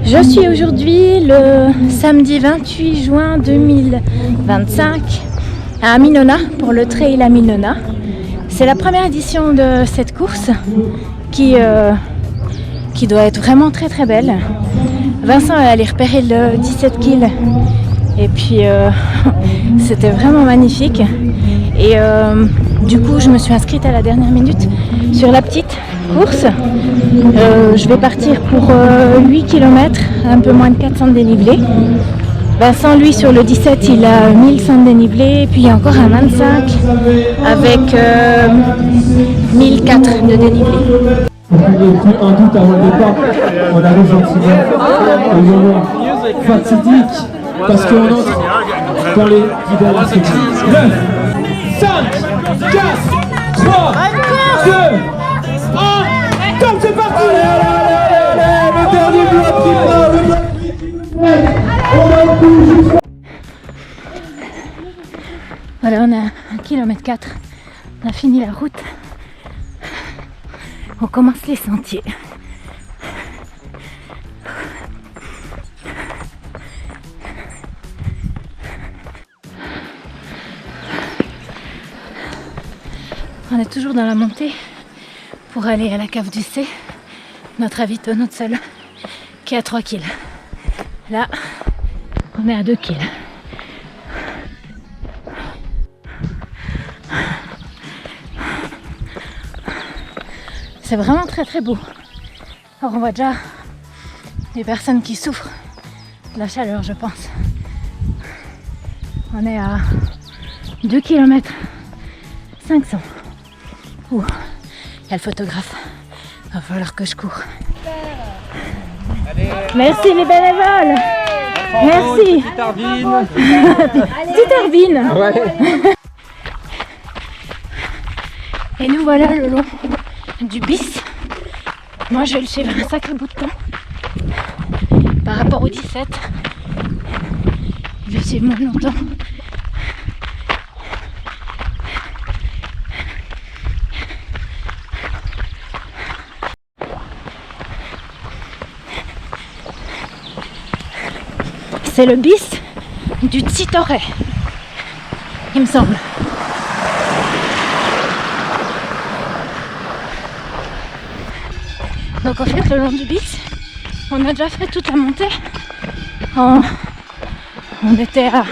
Je suis aujourd'hui le samedi 28 juin 2025 à Minona pour le Trail à Minona. C'est la première édition de cette course qui doit être vraiment très très belle. Vincent est allé repérer le 17 kills et puis c'était vraiment magnifique. Et du coup je me suis inscrite à la dernière minute sur la petite course. Je vais partir pour 8 km, un peu moins de 400 de dénivelé. Vincent lui sur le 17 il a 1100 de dénivelé, et puis il y a encore un 25 avec 1004 de dénivelé. Un doute avant le départ, on arrive gentiment au moment fatidique parce qu'on entre dans les 10 dernières secondes. 9, 5, 4, 3, 2, 1, comme c'est parti. Le dernier bloc qui part, le bloc qui on a le coup jusqu'à... Voilà, on est à 1,4 km, on a fini la route. On commence les sentiers. On est toujours dans la montée pour aller à la cave du C, notre avito, notre seul, qui est à 3 kg. Là, on est à 2 kg. C'est vraiment très très beau. Alors on voit déjà des personnes qui souffrent de la chaleur, je pense. On est à 2 km 500. Ouh, il y a le photographe. Il va falloir que je cours. Merci les bénévoles. Merci. Petite Arvine. Petite Arvine. Ouais. Et nous voilà le long du bis. Moi je vais le suivre un sacré bout de temps par rapport au 17. Je vais le suivre moins longtemps. C'est le bis du Tsitore, il me semble. Donc en fait le long du bis, on a déjà fait toute la montée. On était à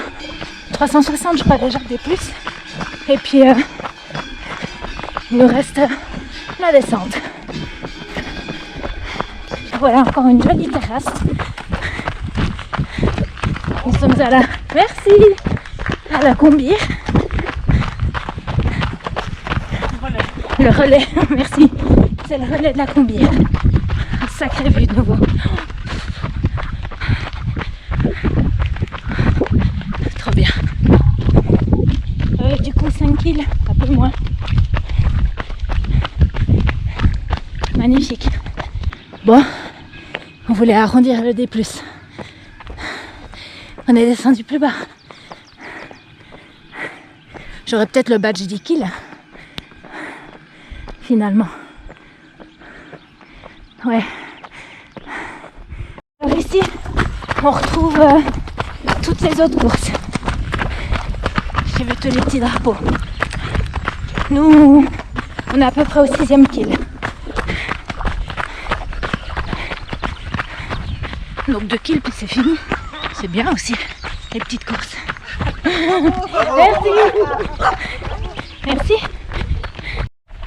360 je crois déjà des plus. Et puis il nous reste la descente. Voilà encore une jolie terrasse. Nous sommes à la... Merci à la Combire. Le relais, merci. C'est le relais de la Combire. Un sacré vue de nouveau. Trop bien. Du coup 5 kills, un peu moins. Magnifique. Bon, on voulait arrondir le D+. On est descendu plus bas. J'aurais peut-être le badge 10 kills. Finalement. Ouais. Alors ici, on retrouve toutes les autres courses. J'ai vu tous les petits drapeaux. Nous, on est à peu près au 6e kill. Donc 2 kills puis c'est fini. C'est bien aussi, les petites courses. Merci. Merci.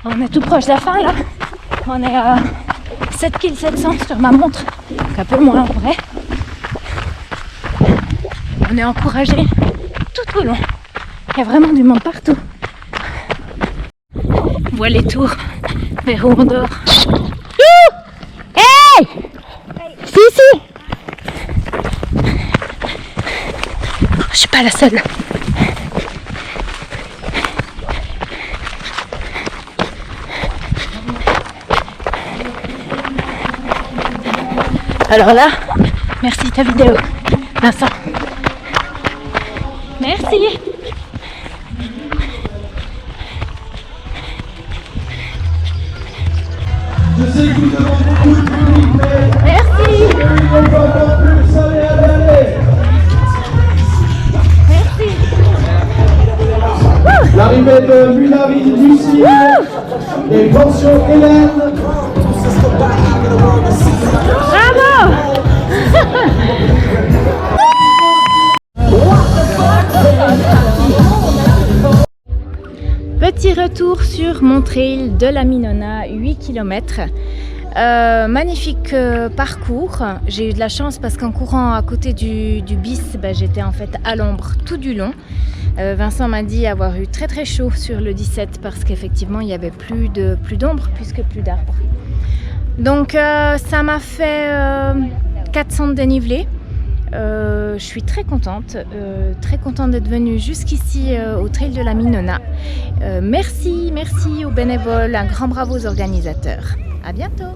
On est tout proche de la fin là. On est à 7 kills 700 sur ma montre. Donc un peu moins en vrai. On est encouragé tout au long. Il y a vraiment du monde partout. On voit les tours vers où on dort. Hey! Si! Je suis pas la seule. Alors là, merci ta vidéo, Vincent. Merci. Je sais que vous demandez beaucoup de public, mais... Merci. L'arrivée de Mulari, Lucie et pension Hélène. Bravo! Petit retour sur mon trail de la Minona, 8 km. Magnifique parcours. J'ai eu de la chance parce qu'en courant à côté du bis, j'étais en fait à l'ombre tout du long. Vincent m'a dit avoir eu très très chaud sur le 17 parce qu'effectivement il n'y avait plus d'ombre puisque plus d'arbres. Donc ça m'a fait 400 de dénivelé. Je suis très contente d'être venue jusqu'ici au trail de la Minona. Merci aux bénévoles, un grand bravo aux organisateurs. À bientôt!